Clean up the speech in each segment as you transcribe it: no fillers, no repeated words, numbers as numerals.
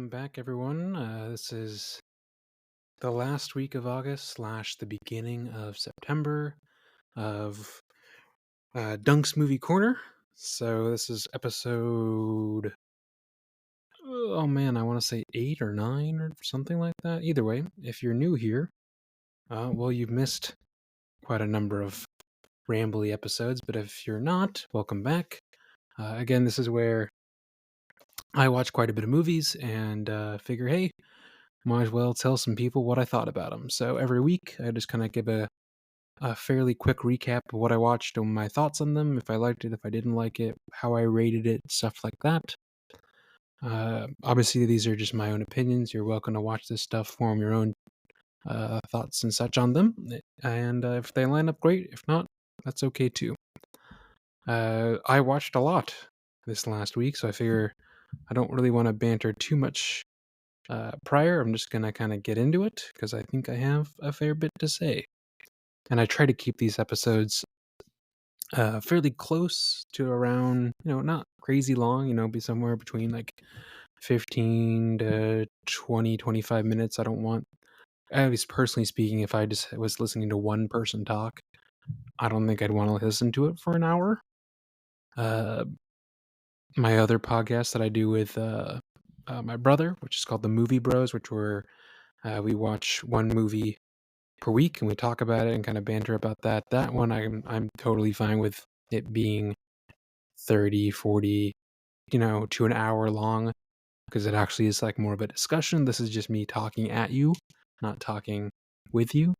Welcome back, everyone. This is the last week of August slash the beginning of September of Dunk's Movie Corner. So this is episode, oh man, I want to say 8 or 9 or something like that. Either way, if you're new here, well, you've missed quite a number of rambly episodes, but if you're not, welcome back. Again, this is where I watch quite a bit of movies and figure, hey, might as well tell some people what I thought about them. So every week, I just kind of give a fairly quick recap of what I watched and my thoughts on them, if I liked it, if I didn't like it, how I rated it, stuff like that. Obviously, these are just my own opinions. You're welcome to watch this stuff, form your own thoughts and such on them. And if they line up, great. If not, that's okay too. I watched a lot this last week, so I figure I don't really want to banter too much prior. I'm just going to kind of get into it because I think I have a fair bit to say. And I try to keep these episodes fairly close to around, not crazy long, be somewhere between like 15 to 20, 25 minutes. I don't want, at least personally speaking, if I just was listening to one person talk, I don't think I'd want to listen to it for an hour. My other podcast that I do with my brother, which is called The Movie Bros, which we watch one movie per week and we talk about it and kind of banter about that. That one I'm totally fine with it being 30, 40, to an hour long because it actually is like more of a discussion. This is just me talking at you, not talking with you.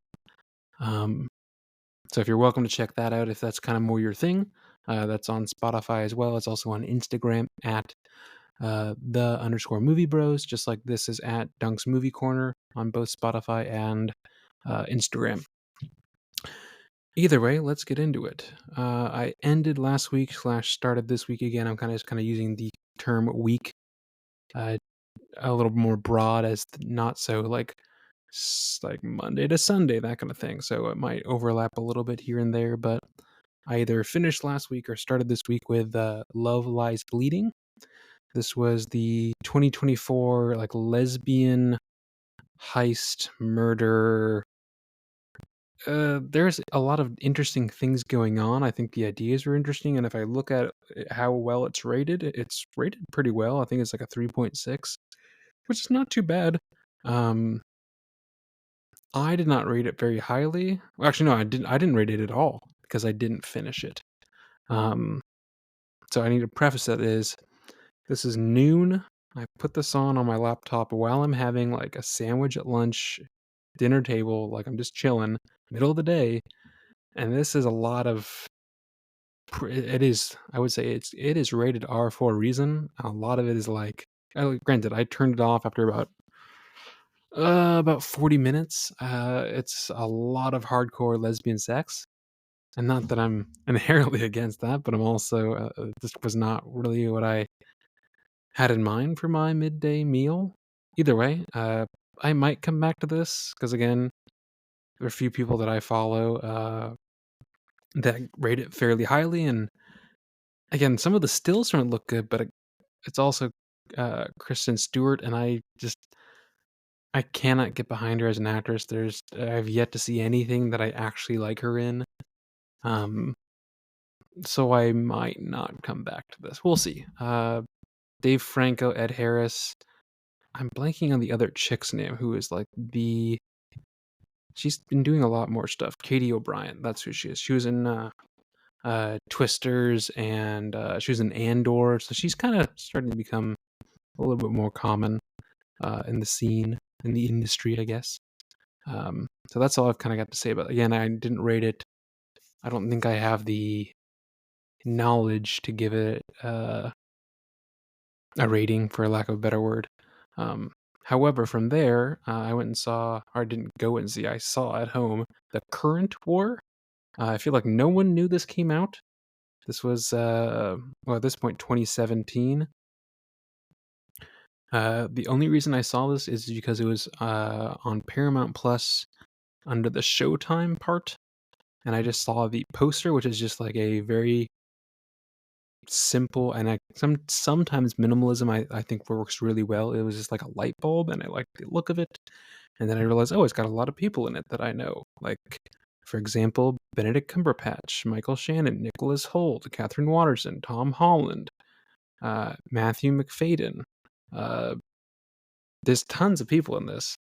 So if you're welcome to check that out if that's kind of more your thing. That's on Spotify as well. It's also on Instagram at _movie bros, just like this is at Dunk's Movie Corner on both Spotify and Instagram. Either way, let's get into it. I ended last week / started this week again. I'm kind of using the term week a little more broad as not so like Monday to Sunday, that kind of thing. So it might overlap a little bit here and there, but I either finished last week or started this week with Love Lies Bleeding. This was the 2024 like lesbian heist murder. There's a lot of interesting things going on. I think the ideas are interesting, and if I look at how well it's rated pretty well. I think it's like a 3.6, which is not too bad. I did not rate it very highly. Well, actually, no, I didn't rate it at all because I didn't finish it. So I need to preface that this is noon. I put this on my laptop while I'm having like a sandwich at lunch, dinner table, like I'm just chilling, middle of the day, and this is a lot of. It is. I would say it is rated R for a reason. A lot of it is like. Granted, I turned it off after about 40 minutes. It's a lot of hardcore lesbian sex, and not that I'm inherently against that, but I'm also this was not really what I had in mind for my midday meal. Either way, I might come back to this because again, there are a few people that I follow that rate it fairly highly, and again, some of the stills don't look good, but it's also Kristen Stewart, and I cannot get behind her as an actress. I've yet to see anything that I actually like her in. So I might not come back to this. We'll see. Dave Franco, Ed Harris. I'm blanking on the other chick's name who is like she's been doing a lot more stuff. Katie O'Brien, that's who she is. She was in Twisters and she was in Andor, so she's kind of starting to become a little bit more common in the scene, in the industry, I guess. So that's all I've kind of got to say about it. Again, I didn't rate it. I don't think I have the knowledge to give it a rating, for lack of a better word. However, from there, I went and saw, or didn't go and see, I saw at home The Current War. I feel like no one knew this came out. This was, at this point, 2017. The only reason I saw this is because it was on Paramount Plus under the Showtime part, and I just saw the poster, which is just like a very simple, and sometimes minimalism I think works really well. It was just like a light bulb, and I liked the look of it. And then I realized, oh, it's got a lot of people in it that I know. Like, for example, Benedict Cumberbatch, Michael Shannon, Nicholas Hoult, Catherine Watterson, Tom Holland, Matthew McFadden. Uh, there's tons of people in this.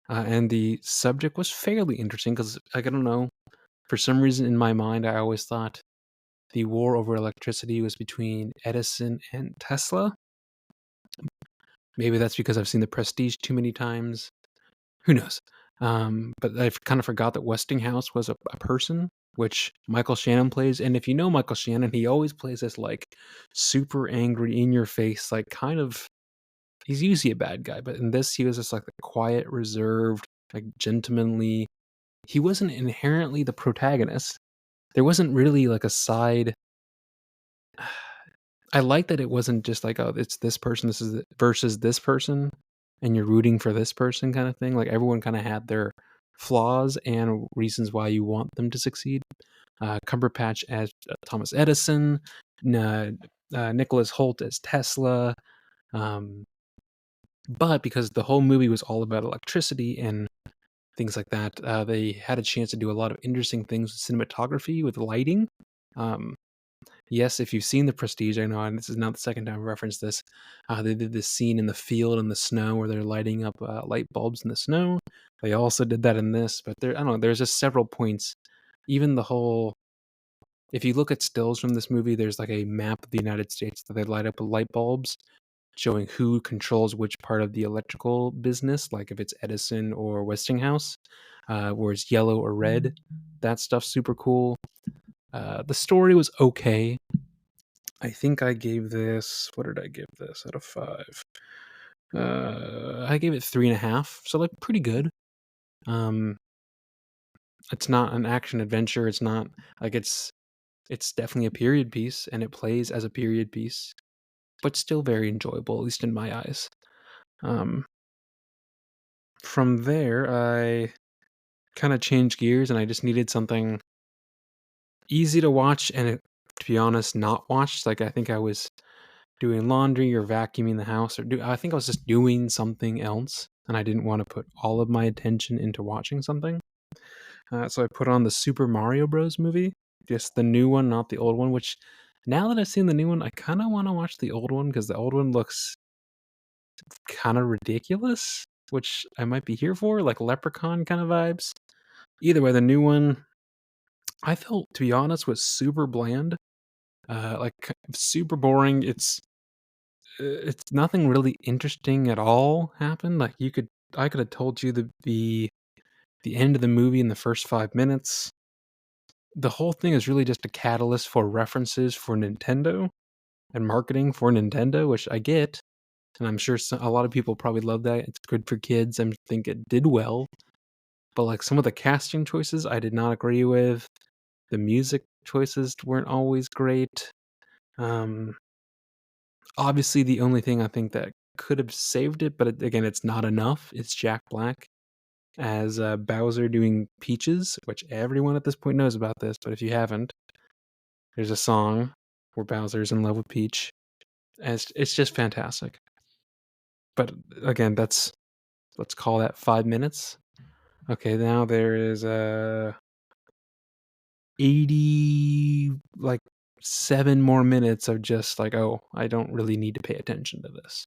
And the subject was fairly interesting because, like, I don't know, for some reason in my mind, I always thought the war over electricity was between Edison and Tesla. Maybe that's because I've seen The Prestige too many times. Who knows? But I kind of forgot that Westinghouse was a person, which Michael Shannon plays. And if you know Michael Shannon, he always plays this like super angry, in your face, like kind of. He's usually a bad guy, but in this, he was just like the quiet, reserved, like gentlemanly. He wasn't inherently the protagonist. There wasn't really like a side. I like that it wasn't just like, oh, it's this person, versus this person, and you're rooting for this person kind of thing. Like everyone kind of had their flaws and reasons why you want them to succeed. Cumberbatch as Thomas Edison, Nicholas Hoult as Tesla. Um, but because the whole movie was all about electricity and things like that, they had a chance to do a lot of interesting things with cinematography, with lighting. Um, Yes, if you've seen The Prestige, I know, and this is not the second time I referenced this. They did this scene in the field in the snow where they're lighting up light bulbs in the snow. They also did that in this, but I don't know. There's just several points. Even the whole, if you look at stills from this movie, there's like a map of the United States that they light up with light bulbs, showing who controls which part of the electrical business. Like if it's Edison or Westinghouse, where it's yellow or red. That stuff's super cool. The story was okay. I think I gave this. What did I give this out of 5? I gave it 3.5. So like pretty good. Um, it's not an action adventure. It's not like it's definitely a period piece, and it plays as a period piece, but still very enjoyable, at least in my eyes. Um, from there, I kind of changed gears, and I just needed something easy to watch, and to be honest, not watched. Like I think I was doing laundry or vacuuming the house, or I think I was just doing something else, and I didn't want to put all of my attention into watching something. So I put on the Super Mario Bros. Movie, just the new one, not the old one. Which now that I've seen the new one, I kind of want to watch the old one because the old one looks kind of ridiculous, which I might be here for, like Leprechaun kind of vibes. Either way, the new one, I felt, to be honest, was super bland, like super boring. It's nothing really interesting at all happened. Like I could have told you the end of the movie in the first 5 minutes. The whole thing is really just a catalyst for references for Nintendo and marketing for Nintendo, which I get, and I'm sure a lot of people probably love that. It's good for kids. I think it did well, but like some of the casting choices, I did not agree with. The music choices weren't always great. Um, Obviously, the only thing I think that could have saved it, but again, it's not enough. It's Jack Black as Bowser doing Peaches, which everyone at this point knows about this. But if you haven't, there's a song where Bowser's in love with Peach. And it's just fantastic. But again, let's call that 5 minutes. Okay, now there is 80 like 7 more minutes of just like, oh, I don't really need to pay attention to this.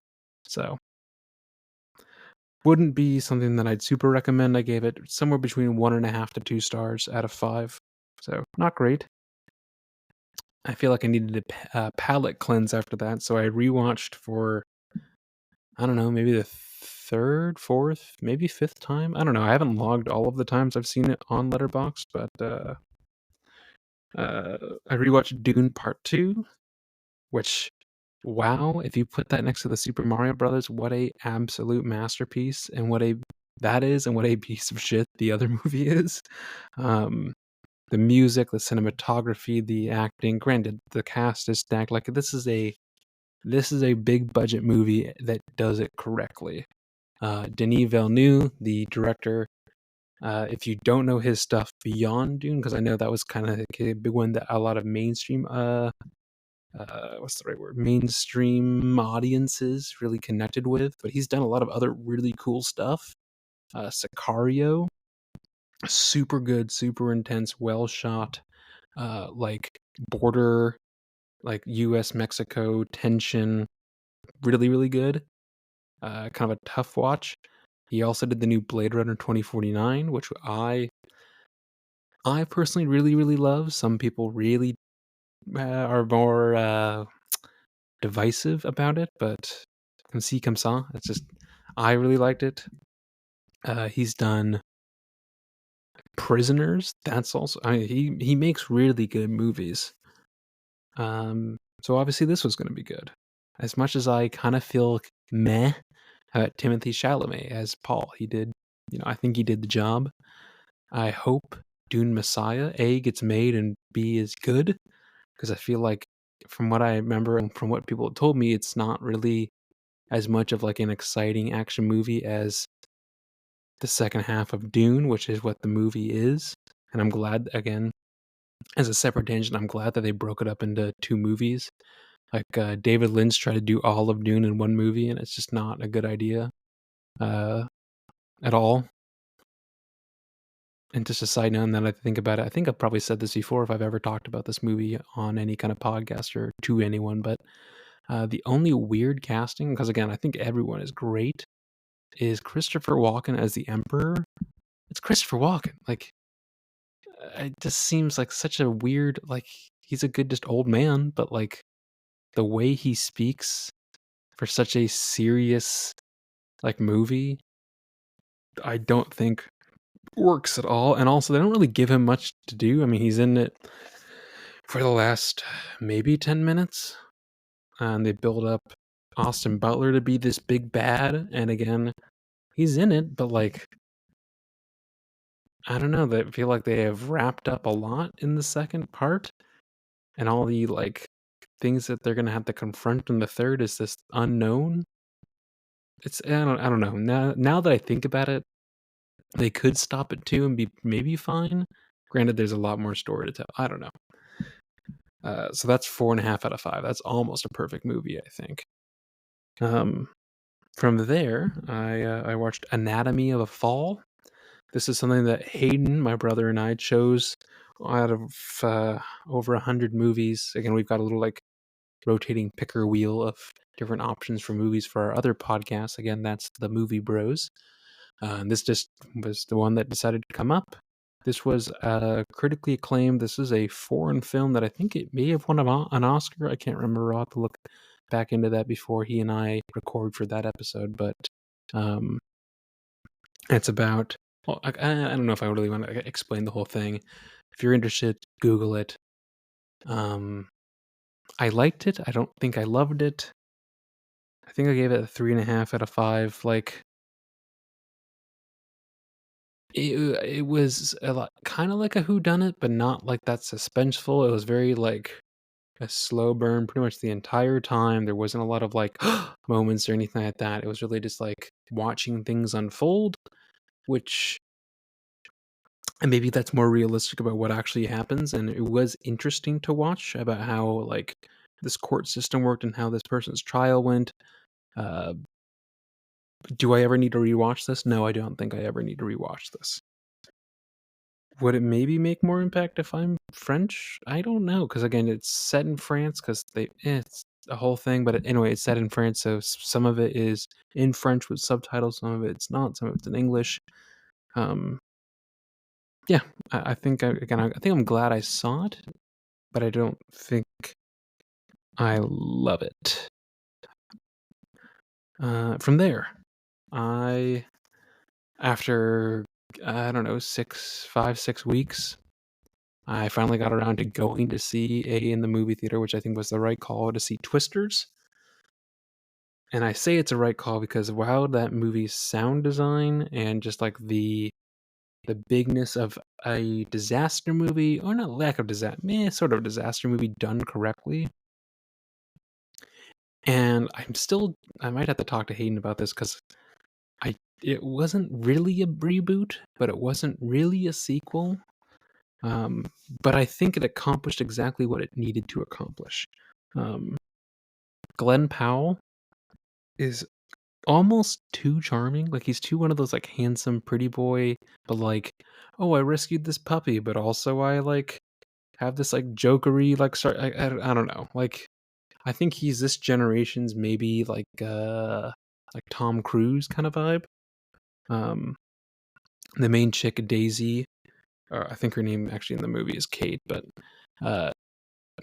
So wouldn't be something that I'd super recommend. I gave it somewhere between 1.5 to 2 stars out of 5. So not great. I feel like I needed a palate cleanse after that, so I rewatched for, I don't know, maybe the third, fourth, maybe fifth time. I don't know. I haven't logged all of the times I've seen it on Letterboxd, but I rewatched Dune Part 2, which, wow, if you put that next to the Super Mario Brothers, what a absolute masterpiece, and what a piece of shit the other movie is. Um, the music, the cinematography, the acting. Granted, the cast is stacked. Like this is a big budget movie that does it correctly. Denis Villeneuve, the director. If you don't know his stuff beyond Dune, because I know that was kind of a big one that a lot of mainstream what's the right word? Mainstream audiences really connected with, but he's done a lot of other really cool stuff. Sicario, super good, super intense, well shot, like border, like U.S. Mexico tension, really really good. Kind of a tough watch. He also did the new Blade Runner 2049, which I personally really really love. Some people really are more divisive about it, but comme ci comme ça. It's just I really liked it. He's done Prisoners. That's also he makes really good movies. So obviously this was going to be good. As much as I kind of feel meh about Timothy Chalamet as Paul, he did, I think he did the job. I hope Dune Messiah A gets made and B is good, because I feel like from what I remember and from what people have told me, it's not really as much of like an exciting action movie as the second half of Dune, which is what the movie is. And I'm glad, again, as a separate tangent, I'm glad that they broke it up into two movies. Like David Lynch tried to do all of Dune in one movie, and it's just not a good idea at all. And just a side note, and then I think about it, I think I've probably said this before if I've ever talked about this movie on any kind of podcast or to anyone, but the only weird casting, because again, I think everyone is great, is Christopher Walken as the Emperor. It's Christopher Walken. Like, it just seems like such a weird, like, he's a good, just old man, but like, the way he speaks for such a serious, like, movie, I don't think works at all. And also, they don't really give him much to do. I mean, he's in it for the last maybe 10 minutes, and they build up Austin Butler to be this big bad. And again, he's in it, but like, I don't know. They feel like they have wrapped up a lot in the second part, and all the like things that they're gonna have to confront in the third is this unknown. It's I don't know. Now that I think about it, they could stop it too and be maybe fine. Granted, there's a lot more story to tell. I don't know. So that's 4.5 out of 5. That's almost a perfect movie, I think. From there, I watched Anatomy of a Fall. This is something that Hayden, my brother, and I chose out of over 100 movies. Again, we've got a little like rotating picker wheel of different options for movies for our other podcasts. Again, that's the Movie Bros. And this just was the one that decided to come up. This was critically acclaimed. This is a foreign film that I think it may have won an Oscar. I can't remember. I'll have to look back into that before he and I record for that episode. But it's about, well, I don't know if I really want to explain the whole thing. If you're interested, Google it. I liked it. I don't think I loved it. I think I gave it a 3.5 out of 5. Like, it was a lot, kind of like a whodunit, but not like that suspenseful. It was very like a slow burn pretty much the entire time. There wasn't a lot of like moments or anything like that. It was really just like watching things unfold, which, and maybe that's more realistic about what actually happens. And it was interesting to watch about how like this court system worked and how this person's trial went. Do I ever need to rewatch this? No, I don't think I ever need to rewatch this. Would it maybe make more impact if I'm French? I don't know, because again, it's set in France, because it's a whole thing. But anyway, it's set in France, so some of it is in French with subtitles, some of it's not, some of it's in English. Yeah, I think I think I'm glad I saw it, but I don't think I love it. From there, after I don't know 5-6 weeks, I finally got around to going to see in the movie theater, which I think was the right call, to see Twisters. And I say it's a right call because wow, that movie's sound design and just like the bigness of a disaster movie, or not lack of disaster, sort of disaster movie done correctly. And I might have to talk to Hayden about this because it wasn't really a reboot, but it wasn't really a sequel. But I think it accomplished exactly what it needed to accomplish. Um, Glenn Powell is almost too charming. Like, he's too one of those, like, handsome, pretty boy, but, like, "Oh, I rescued this puppy, but also I, like, have this, like, jokery, like, I don't know." Like, I think he's this generation's maybe, like Tom Cruise kinda vibe. Um, the main chick, Daisy, or I think her name actually in the movie is Kate, but, uh,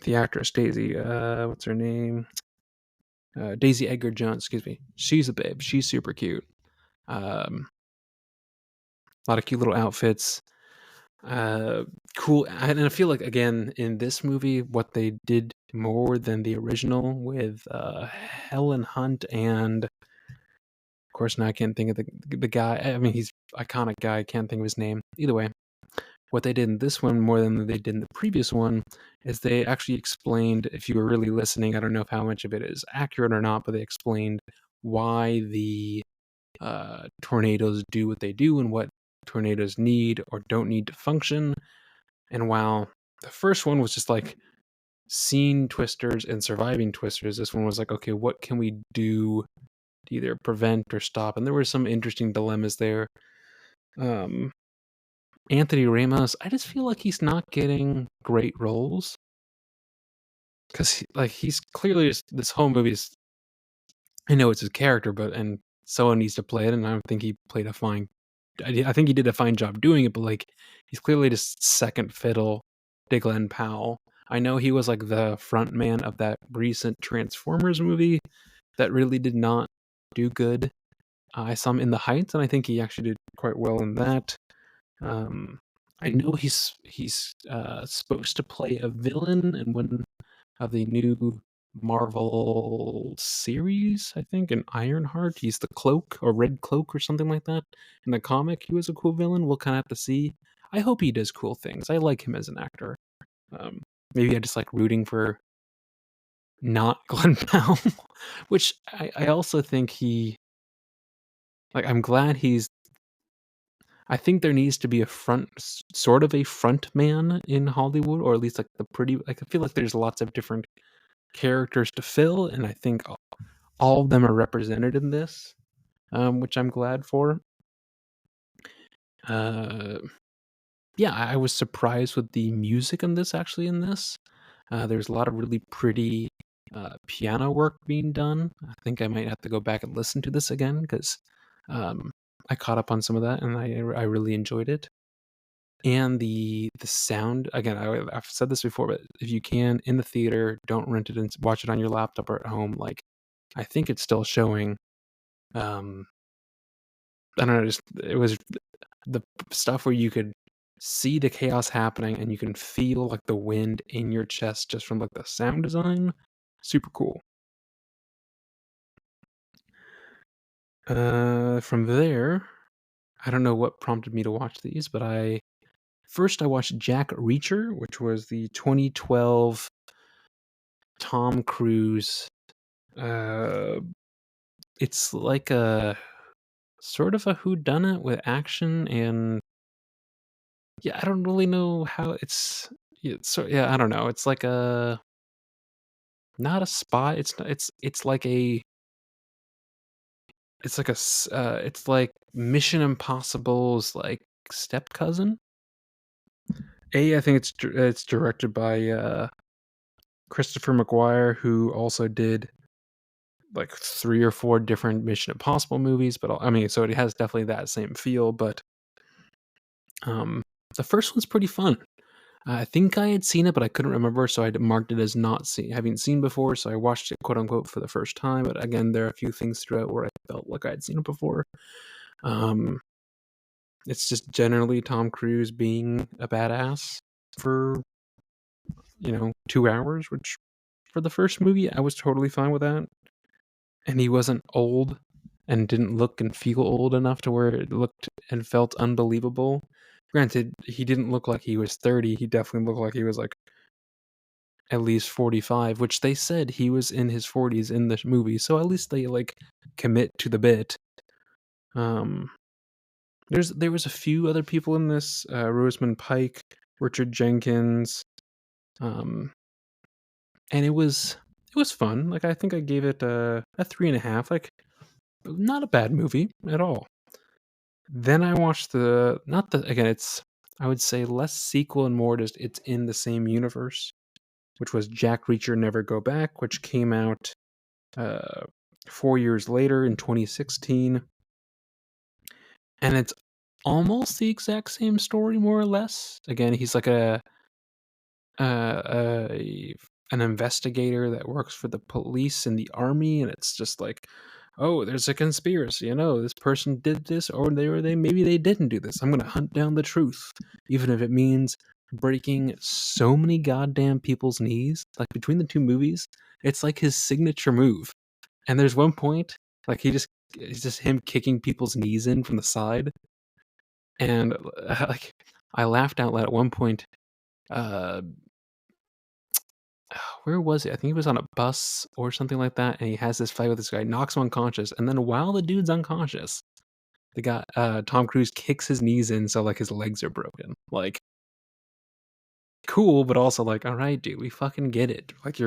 the actress Daisy, what's her name? Daisy Edgar Jones, excuse me. She's a babe. She's super cute. A lot of cute little outfits. Uh, cool. And I feel like again in this movie, what they did more than the original with Helen Hunt and, of course, now I can't think of the guy. I mean, he's iconic guy. I can't think of his name. Either way, what they did in this one more than they did in the previous one is they actually explained. If you were really listening, I don't know if how much of it is accurate or not, but they explained why the tornadoes do what they do and what tornadoes need or don't need to function. And while the first one was just like seeing twisters and surviving twisters, this one was like, okay, what can we do to either prevent or stop? And there were some interesting dilemmas there. Um, Anthony Ramos, I just feel like he's not getting great roles because he's clearly just, this whole movie is. I know it's his character, but and someone needs to play it, and I don't think he played a fine. I think he did a fine job doing it, but like he's clearly just second fiddle to Glenn Powell. I know he was like the front man of that recent Transformers movie that really did not do good. I saw him in The Heights, and I think he actually did quite well in that. Um, I know he's supposed to play a villain in one of the new Marvel series, I think, in Ironheart. He's the Cloak or Red Cloak or something like that. In the comic, he was a cool villain. We'll kind of have to see. I hope he does cool things. I like him as an actor. Um, Maybe I just like rooting for not Glenn Powell, which I also think I'm glad he's. I think there needs to be a sort of a front man in Hollywood, or at least like the pretty. Like I feel like there's lots of different characters to fill, and I think all of them are represented in this, which I'm glad for. Uh, yeah, I was surprised with the music in this. Actually, in this, there's a lot of really pretty piano work being done. I think I might have to go back and listen to this again because um, I caught up on some of that, and I really enjoyed it. And the sound again, I've said this before, but if you can in the theater, don't rent it and watch it on your laptop or at home. Like I think it's still showing. Um, I don't know, just it was the stuff where you could see the chaos happening and you can feel like the wind in your chest just from like the sound design. Super cool. From there, I don't know what prompted me to watch these, but I watched Jack Reacher, which was the 2012 Tom Cruise. Uh, it's like a sort of a whodunit with action and yeah, I don't really know how yeah, so yeah, I don't know. It's like a not a spy. It's not, it's like a it's like Mission Impossible's like step cousin. I think it's directed by Christopher McGuire, who also did like 3 or 4 different Mission Impossible movies, but I mean, so it has definitely that same feel, but um the first one's pretty fun. I think I had seen it, but I couldn't remember, so I marked it as not having seen before. So I watched it, quote unquote, for the first time. But again, there are a few things throughout where I felt like I had seen it before. Um, it's just generally Tom Cruise being a badass for 2 hours, which for the first movie I was totally fine with that. And he wasn't old and didn't look and feel old enough to where it looked and felt unbelievable. Granted, he didn't look like he was 30. He definitely looked like he was like at least 45, which they said he was in his 40s in this movie, so at least they like commit to the bit. Um, there was a few other people in this: Rosamund Pike, Richard Jenkins, um, and it was it was fun. Like, I think I gave it a 3.5. Like, not a bad movie at all. Then I watched not the again, it's, I would say, less sequel and more just it's in the same universe, which was Jack Reacher Never Go Back, which came out uh, 4 years later in 2016, and it's almost the exact same story, more or less. Again, he's like a an investigator that works for the police and the army, and it's just like, oh, there's a conspiracy. This person did this, or they maybe they didn't do this. I'm gonna hunt down the truth, even if it means breaking so many goddamn people's knees. Like, between the two movies, it's like his signature move. And there's one point, like, it's just him kicking people's knees in from the side, and like, I laughed out loud at one point. Uh, where was he? I think he was on a bus or something like that, and he has this fight with this guy, knocks him unconscious, and then while the dude's unconscious, the guy, Tom Cruise, kicks his knees in so like his legs are broken. Like, cool, but also like, all right, dude, we fucking get it. Like,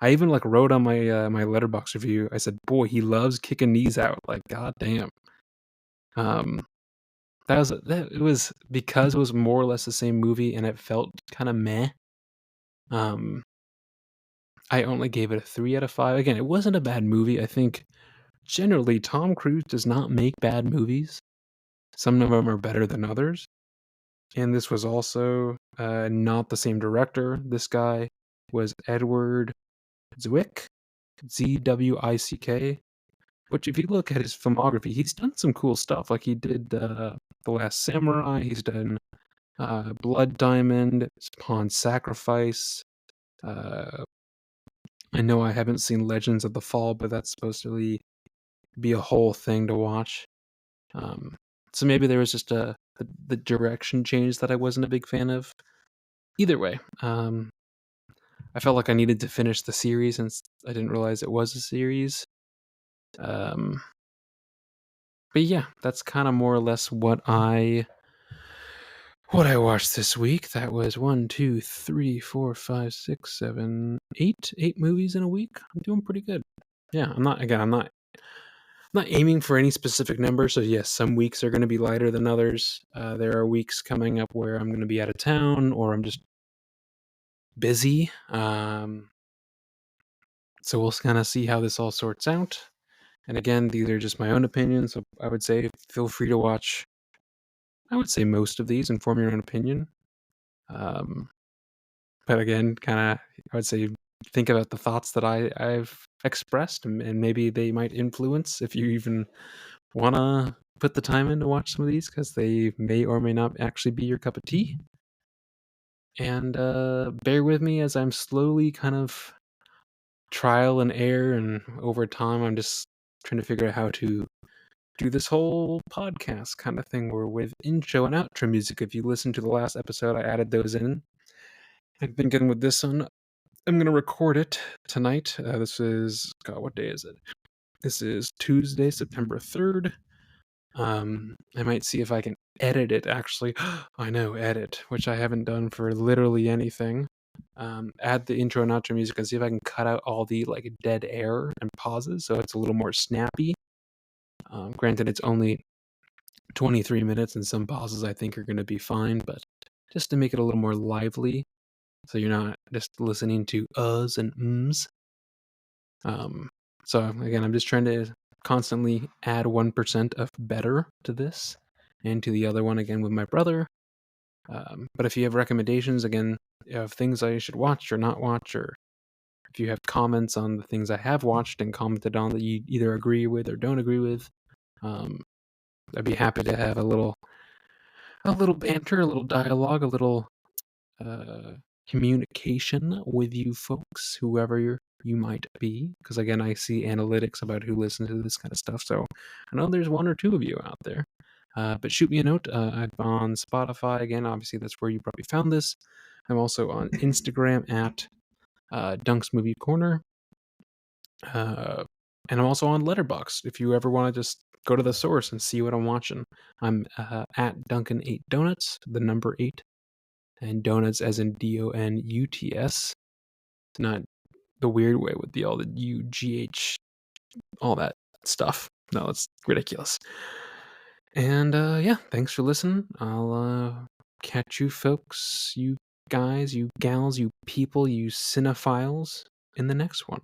I even like wrote on my my letterbox review. I said, boy, he loves kicking knees out. Like, goddamn. Um, it was because it was more or less the same movie, and it felt kind of meh. Um, I only gave it a 3 out of 5. Again, it wasn't a bad movie. I think generally Tom Cruise does not make bad movies. Some of them are better than others. And this was also not the same director. This guy was Edward Zwick, Zwick. Which, if you look at his filmography, he's done some cool stuff. Like, he did The Last Samurai. He's done Blood Diamond, Pawn Sacrifice. Uh, I know I haven't seen Legends of the Fall, but that's supposed to be a whole thing to watch. Um, so maybe there was just the direction change that I wasn't a big fan of. Either way, I felt like I needed to finish the series since I didn't realize it was a series. Um, but yeah, that's kind of more or less what I watched this week. That was 1, 2, 3, 4, 5, 6, 7, 8 movies in a week. I'm doing pretty good. Yeah, I'm not aiming for any specific number. So yes, some weeks are going to be lighter than others. There are weeks coming up where I'm going to be out of town or I'm just busy. So we'll kind of see how this all sorts out. And again, these are just my own opinions. So I would say feel free to watch, I would say, most of these and form your own opinion. But again, kind of, I would say, think about the thoughts that I've expressed, and maybe they might influence if you even want to put the time in to watch some of these, because they may or may not actually be your cup of tea. And bear with me as I'm slowly kind of trial and error, and over time I'm just trying to figure out how to do this whole podcast kind of thing where with intro and outro music. If you listen to the last episode, I added those in. I've been getting with this one. I'm going to record it tonight. This is, God, what day is it? This is Tuesday, September 3rd. I might see if I can edit it, actually. I know, edit, which I haven't done for literally anything. Add the intro and outro music and see if I can cut out all the like dead air and pauses so it's a little more snappy. Granted, it's only 23 minutes and some pauses I think are going to be fine, but just to make it a little more lively so you're not just listening to uhs and ums. So again, I'm just trying to constantly add 1% of better to this and to the other one again with my brother. But if you have recommendations, again, of things I should watch or not watch, or if you have comments on the things I have watched and commented on that you either agree with or don't agree with, I'd be happy to have a little banter, a little dialogue, a little communication with you folks, whoever you might be. Because again, I see analytics about who listens to this kind of stuff, so I know there's 1 or 2 of you out there. But shoot me a note. I'm on Spotify again. Obviously, that's where you probably found this. I'm also on Instagram at Dunk's Movie Corner, and I'm also on Letterboxd. If you ever want to just go to the source and see what I'm watching, I'm at Duncan8Donuts, the number 8, and donuts as in Donuts, not the weird way with all the UGH, all that stuff. No, it's ridiculous. And yeah, thanks for listening. I'll catch you folks, you guys, you gals, you people, you cinephiles in the next one.